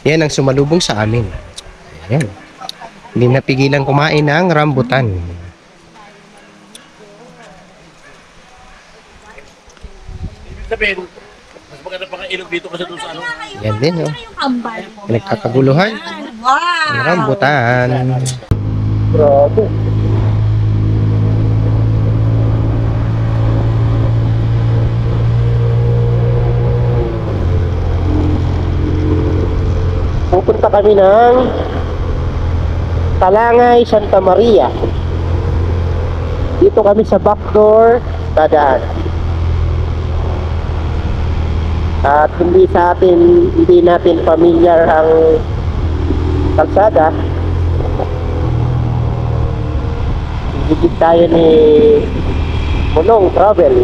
Yan ang sumalubong sa amin. Ayan. Hindi napigilan kumain ng rambutan. Sabihin, mas maganda pa nga ilog dito kasi doon sa ano. Yan din, oh. Nagkakaguluhan. Ang rambutan. Grabe. Pupunta kami ng Talangay, Santa Maria. Dito kami sa backdoor dadaan. At hindi natin familiar ang kalsada. Higit tayo ni Mulong Travel.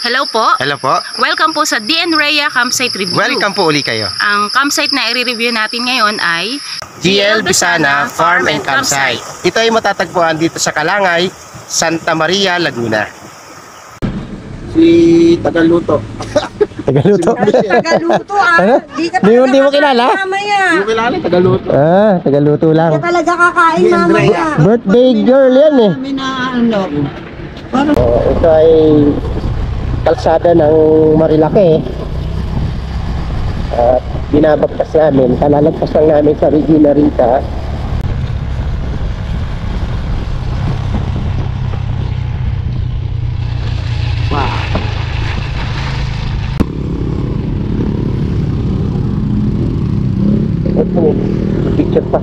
Hello po. Hello po. Welcome po sa DN Rhea Campsite Review. Welcome po uli kayo. Ang campsite na i-review natin ngayon ay GL Bisana Farm and Campsite. Ito ay matatagpuan dito sa Kalangay, Santa Maria, Laguna. Si Tagaluto. Tagaluto? Tagaluto Ano? Di mo kilala? Mamaya. Yung kilala, Tagaluto. Ah, Tagaluto lang. Kaya talaga kakain mamaya. Birthday girl yan eh. Kami na ano. Ito ay kalsada ng Marilake. At binabagtas namin. Kalalagpas lang namin sa Regina Rita. Wow. Ito, picture pa.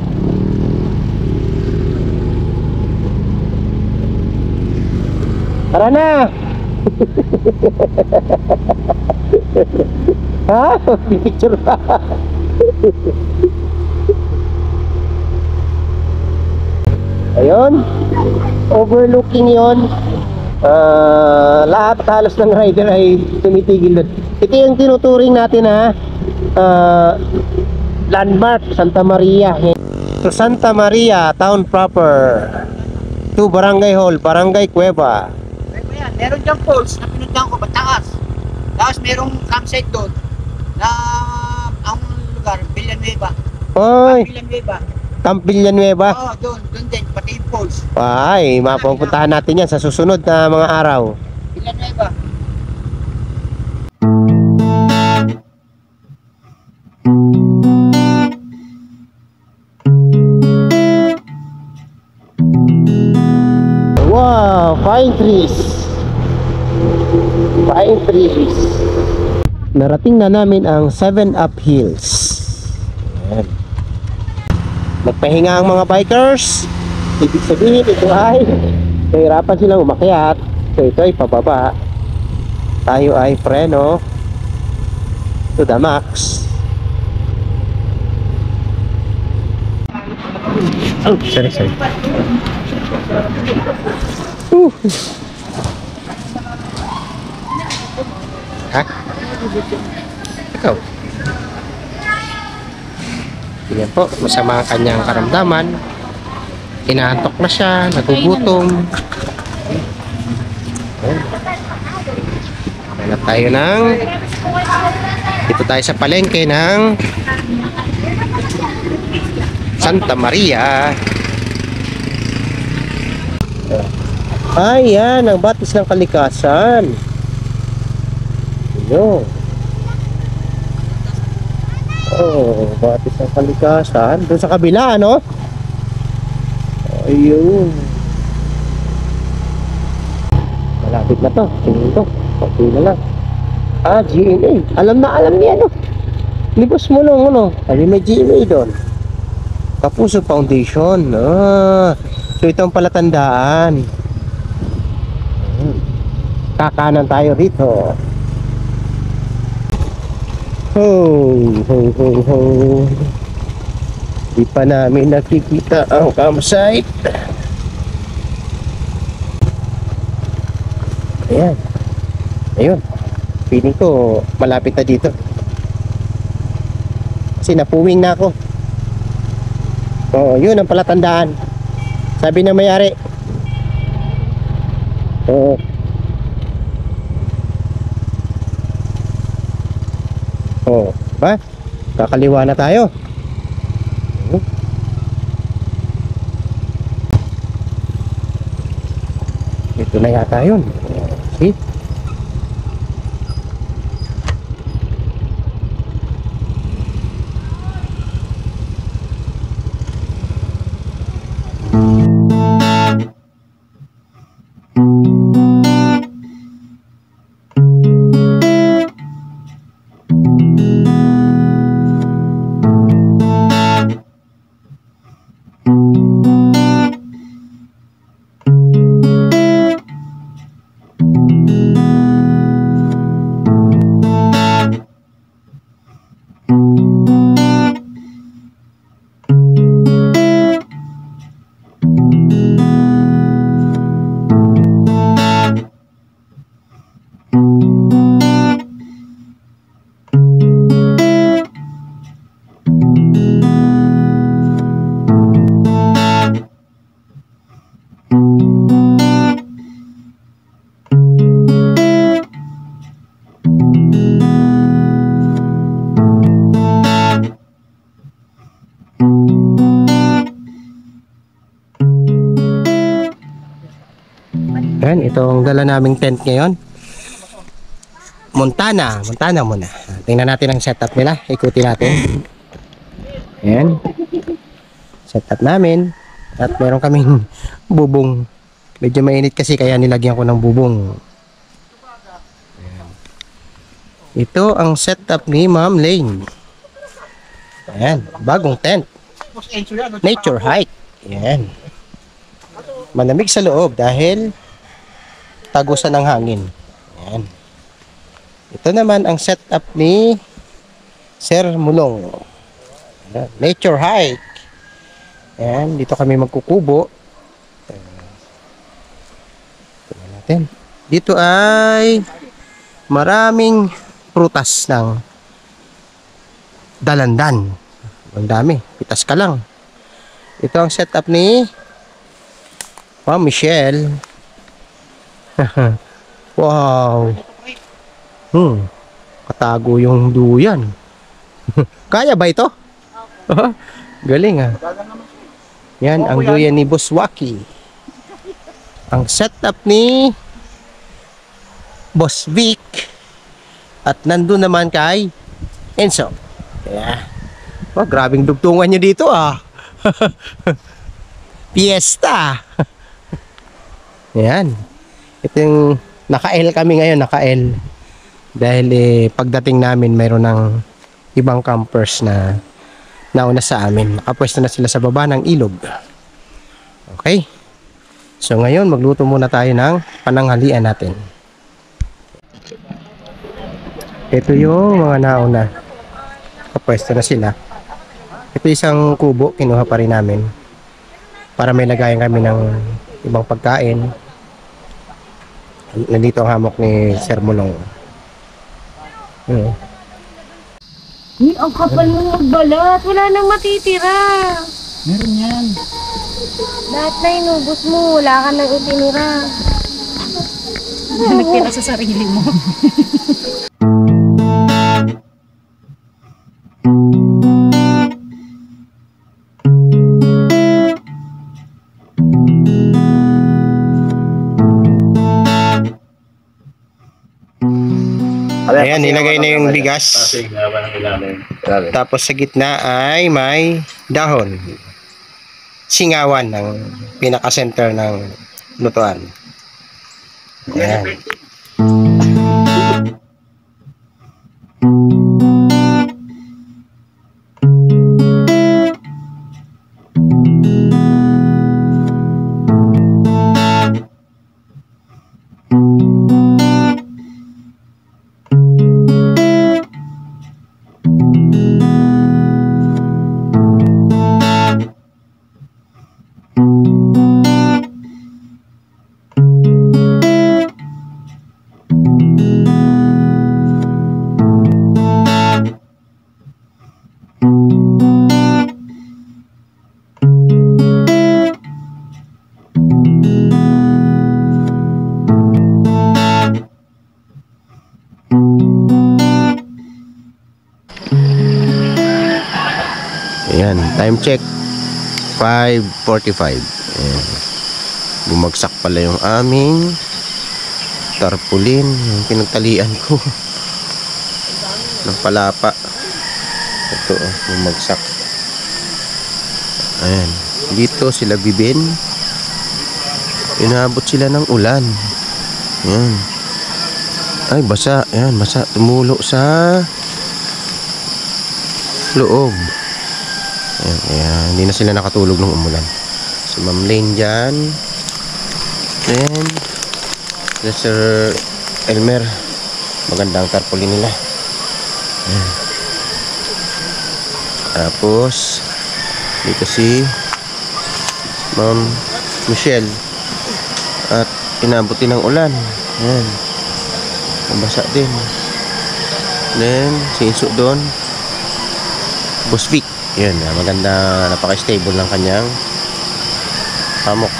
Tara na! Ha? Picture pa. Ayun. Overlooking yon. Lahat halos ng rider ay tumitigil doon. Ito yung tinuturing natin ha. Landmark, Santa Maria. So Santa Maria, town proper. To Barangay Hall, Barangay Cueva. Meron diyang falls na pinuntahan ko, mataas. Tapos merong campsite doon na ang lugar, Villanueva. Oy, Villanueva. Camp Villanueva. Oo, doon din, pati yung falls. Ay, mapupuntahan natin yan sa susunod na mga araw. Villanueva. Wow, pine trees. Pine trees. Narating na namin ang 7-Up Hills. Ayan. Nagpahinga ang mga bikers. Ibig sabihin ito ay nahirapan silang umakyat. So ito ay pababa. Tayo ay preno to the max. Oh, sorry. Ha? Ikaw? Yan po, masama ang kanyang karamdaman. Inaantok na siya, nagugutom. Hanap tayo ng dito tayo sa palengke ng Santa Maria. Ay, yan ang batis ng kalikasan. Ayun. Oh, batis ng kalikasan. Doon sa kabila, ano? Ayun. Malapit na to. Tingin ko. Okay na lang. Ah, GMA. Alam niya, no? Libos mo lang, ano? Ay, may GMA doon. Kapuso Foundation. Ah, so ito ang palatandaan. Kakanan tayo rito. Ho. Di pa namin nakikita ang campsite. Ayan. Ayun. Feeling ko malapit na dito. Kasi napuwing na ako. Oh, yun ang palatandaan. Sabi ng may-ari. Oo. Oh, ba? Kakaliwa na tayo. Ito na yata yun. See? Yan, itong dala naming tent ngayon. Montana muna. Tingnan natin ang setup nila. Ikutin natin. Yan. Setup namin. At meron kaming bubong. Medyo mainit kasi kaya nilagyan ko ng bubong. Yan. Ito ang setup ni Ma'am Lane. Ayan, bagong tent. Nature hike. Yan. Malamig sa loob dahil tagusan ng hangin. Ayan. Ito naman ang setup ni Sir Mulong. Ayan. Nature hike. Ayan. Dito kami magkukubo. Tingnan natin. Dito ay maraming prutas ng dalandan. Ang dami. Pitas ka lang. Ito ang setup ni Ma'am Michelle. Wow. Katago yung duyan. Kaya ba ito? Galing ah. Yan ang duyan ni Boss Waki. Ang setup ni Boss Vic. At nandun naman kay Enzo. Yeah. Oh, grabing dugtungan nyo dito ah. Fiesta. Yan. Ito yung naka-L kami ngayon, naka-L. Dahil pagdating namin mayroon ng ibang campers na nauna sa amin. Nakapwesto na sila sa baba ng ilog. Okay. So ngayon magluto muna tayo ng pananghalian natin. Ito yung mga nauna. Nakapwesto na sila. Ito isang kubo, kinuha pa rin namin. Para may lagayan kami ng ibang pagkain. Nandito ang hamok ni Sir Mulong. Ang kapal mo magbalat. Wala nang matitira. Meron yan. Lahat na inubos mo. Wala ka nang itinira. Nagtira sa sarili mo. Ayan, nilagay na yung bigas. Tapos sa gitna ay may dahon. Singawan ng pinaka-center ng lutuan. Ayan. Ayan, time check 5:45. Ayan. Bumagsak pala yung aming tarpaulin, yung pinagtalian ko ng palapa. Ito, bumagsak. Ayan, dito sila Bibin, inabot sila ng ulan. Ayan. Ay, basa. Ayan, basa. Tumulo sa loob. Ayan, kaya hindi na sila nakatulog nung umulan. Si Ma'am Lane dyan. Then Sir Elmer, magandang tarpaulin nila. Ayan. Tapos dito si Ma'am Michelle, at inabuti ng ulan. Ayan, nabasa din. Then si Inso doon, Boss Vic. Ayan, maganda, napaka-stable ng kanyang hammock.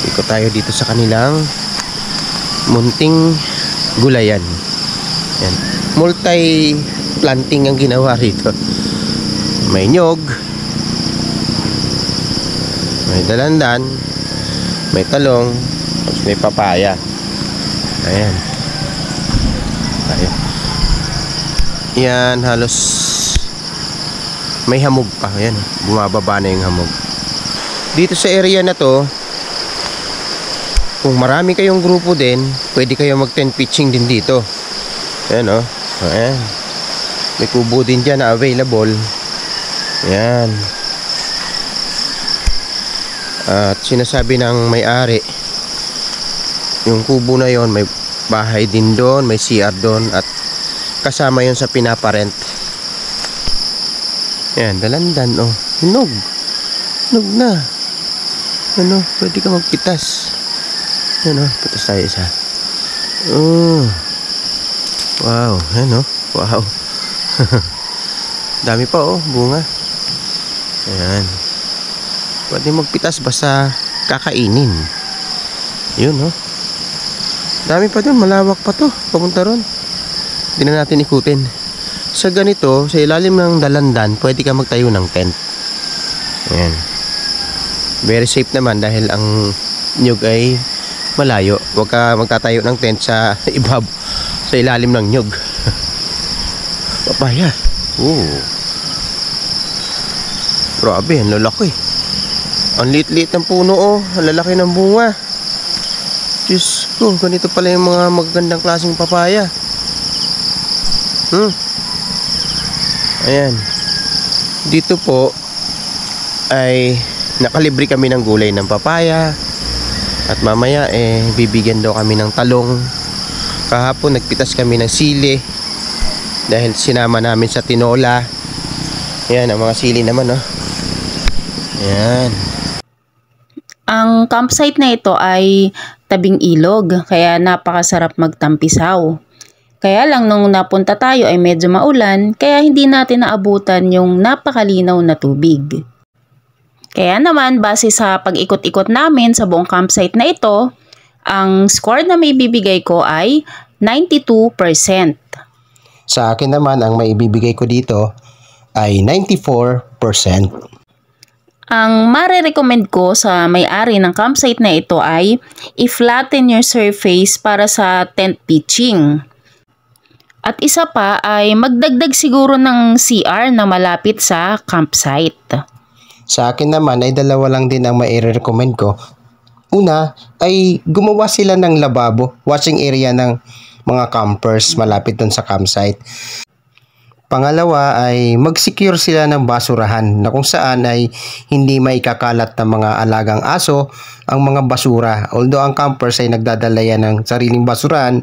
Ikot tayo dito sa kanilang munting gulayan. Ayan, multi-planting ang ginawa rito. May nyog, may dalandan, may talong, tapos may papaya. Ayan. Ayan. Yan, halos may hamog pa. Ayan, bumababa na yung hamog. Dito sa area na to, kung marami kayong grupo din, pwede kayo mag tent pitching din dito. Ayan, oh. Ayan. May kubo din dyan na available. Ayan. At sinasabi ng may-ari, yung kubo na yon, may bahay din doon, may CR doon, at kasama yon sa pinaparent. Ayan, dalandan, oh. Hinog. Hinog na. Ano, pwede ka magpitas. Ayan, oh. Pitas tayo isa. Oh. Wow. Ayan, oh. Wow. Dami pa, oh. Bunga. Ayan. Pwede magpitas basta kakainin. Yun, oh. Dami pa dun. Malawak pa to. Papunta ron. Hindi na natin ikutin. Sa ganito, sa ilalim ng dalandan, pwede ka magtayo ng tent. Ayan. Very safe naman dahil ang nyug ay malayo. Huwag ka magtatayo ng tent sa sa ilalim ng nyug. Papaya. Oh. Grabe, ang lalaki. Ang liit-liit ng puno, oh. Ang lalaki ng bunga. Diyos ko, ganito pala yung mga magagandang klaseng papaya. Ayan. Dito po ay nakalibre kami ng gulay ng papaya. At mamaya bibigyan daw kami ng talong. Kahapon nagpitas kami ng sili dahil sinama namin sa tinola. Ayan, ang mga sili naman, oh. Ayan. Ang campsite na ito ay tabing ilog, kaya napakasarap magtampisaw. Kaya lang nung napunta tayo ay medyo maulan, kaya hindi natin naabutan yung napakalinaw na tubig. Kaya naman, base sa pag-ikot-ikot namin sa buong campsite na ito, ang score na may bibigay ko ay 92%. Sa akin naman, ang maibibigay ko dito ay 94%. Ang mare-recommend ko sa may-ari ng campsite na ito ay i-flatten your surface para sa tent pitching. At isa pa ay magdagdag siguro ng CR na malapit sa campsite. Sa akin naman ay dalawa lang din ang mai-recommend ko. Una ay gumawa sila ng lababo, washing area ng mga campers malapit dun sa campsite. Pangalawa ay mag-secure sila ng basurahan na kung saan ay hindi maikakalat ng mga alagang aso ang mga basura. Although ang campers ay nagdadala yan ng sariling basurahan,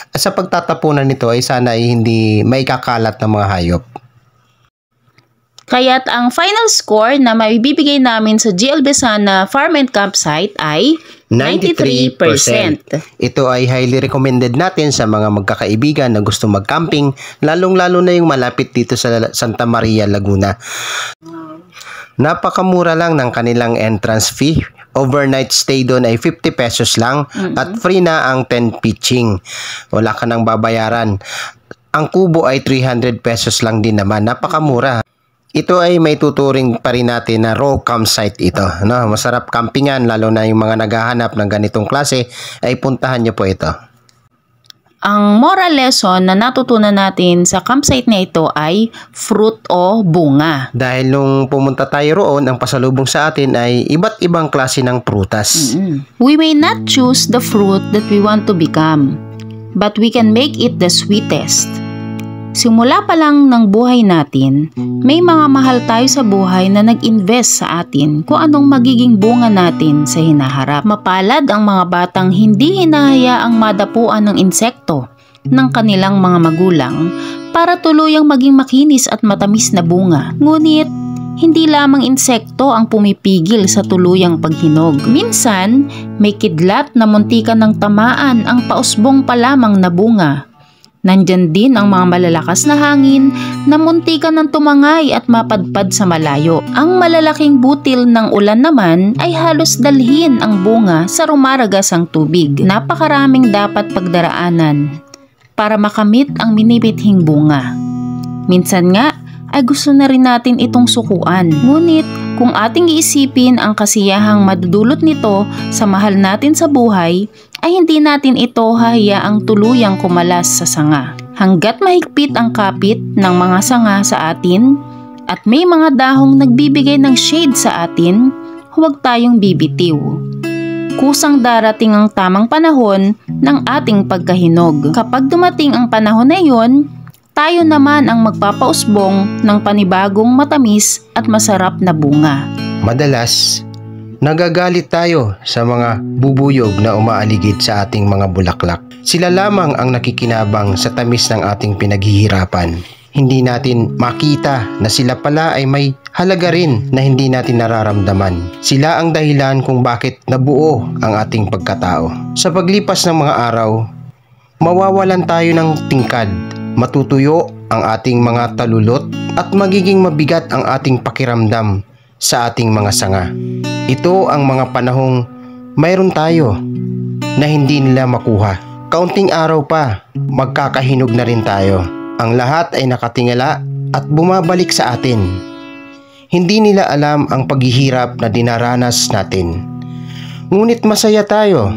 at sa pagtatapunan nito ay sana ay hindi maikakalat ng mga hayop. Kaya't ang final score na maibibigay namin sa GL Besana Farm and Campsite ay 93%. Ito ay highly recommended natin sa mga magkakaibigan na gusto mag-camping, lalong-lalo na yung malapit dito sa Santa Maria, Laguna. Napakamura lang ng kanilang entrance fee. Overnight stay doon ay 50 pesos lang at free na ang tent pitching. Wala ka nang babayaran. Ang kubo ay 300 pesos lang din naman, napakamura. Ito ay may tuturing pa rin natin na raw campsite ito. No? Masarap campingan, lalo na yung mga naghahanap ng ganitong klase, ay puntahan nyo po ito. Ang moral lesson na natutunan natin sa campsite na ito ay fruit o bunga. Dahil nung pumunta tayo roon, ang pasalubong sa atin ay iba't ibang klase ng prutas. We may not choose the fruit that we want to become, but we can make it the sweetest. Simula pa lang ng buhay natin, may mga mahal tayo sa buhay na nag-invest sa atin kung anong magiging bunga natin sa hinaharap. Mapalad ang mga batang hindi hinahayaang madapuan ng insekto ng kanilang mga magulang para tuluyang maging makinis at matamis na bunga. Ngunit, hindi lamang insekto ang pumipigil sa tuluyang paghinog. Minsan, may kidlat na muntikan ng tamaan ang pausbong pa lamang na bunga. Nandyan din ang mga malalakas na hangin na muntikan ng tumangay at mapadpad sa malayo. Ang malalaking butil ng ulan naman ay halos dalhin ang bunga sa rumaragasang tubig. Napakaraming dapat pagdaraanan para makamit ang minibithing bunga. Minsan nga ay gusto na rin natin itong sukuan. Ngunit kung ating iisipin ang kasiyahang madudulot nito sa mahal natin sa buhay, ay hindi natin ito hahayaang tuluyang kumalas sa sanga. Hanggat mahigpit ang kapit ng mga sanga sa atin at may mga dahong nagbibigay ng shade sa atin, huwag tayong bibitiw. Kusang darating ang tamang panahon ng ating pagkahinog. Kapag dumating ang panahon na iyon, tayo naman ang magpapausbong ng panibagong matamis at masarap na bunga. Madalas, nagagalit tayo sa mga bubuyog na umaaligid sa ating mga bulaklak. Sila lamang ang nakikinabang sa tamis ng ating pinaghihirapan. Hindi natin makita na sila pala ay may halaga rin na hindi natin nararamdaman. Sila ang dahilan kung bakit nabuo ang ating pagkatao. Sa paglipas ng mga araw, mawawalan tayo ng tingkad, matutuyo ang ating mga talulot at magiging mabigat ang ating pakiramdam sa ating mga sanga. Ito ang mga panahong mayroon tayo na hindi nila makuha. Kaunting araw pa, magkakahinog na rin tayo. Ang lahat ay nakatingala at bumabalik sa atin. Hindi nila alam ang paghihirap na dinaranas natin. Ngunit masaya tayo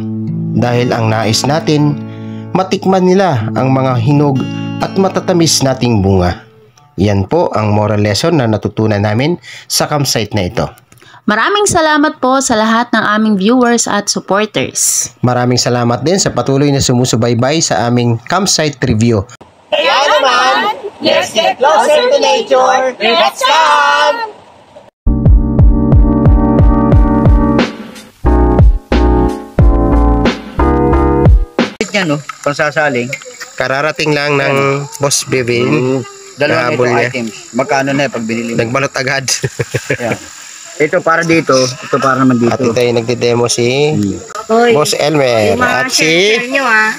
dahil ang nais natin, matikman nila ang mga hinog at matatamis nating bunga. Yan po ang moral lesson na natutunan namin sa campsite na ito. Maraming salamat po sa lahat ng aming viewers at supporters. Maraming salamat din sa patuloy na sumusubaybay sa aming campsite review. Kaya naman, let's get closer to nature. Let's come! Yan, no? Pangsasaling. Kararating lang ng Boss Bebin. Dalawa Nahabol nito niya. items. Magkano na pag binili mo? Nagbalot agad. Yan. Ito para dito, ito para naman dito. At ito ay nagdidemo si Boss Elmer. At si nyo ah.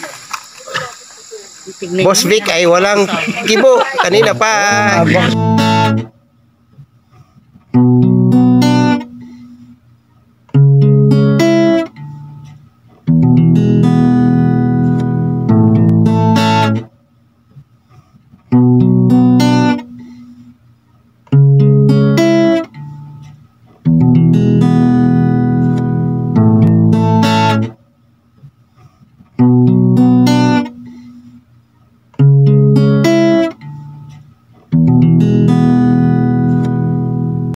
Boss Vic ay walang kibo. Kanina pa.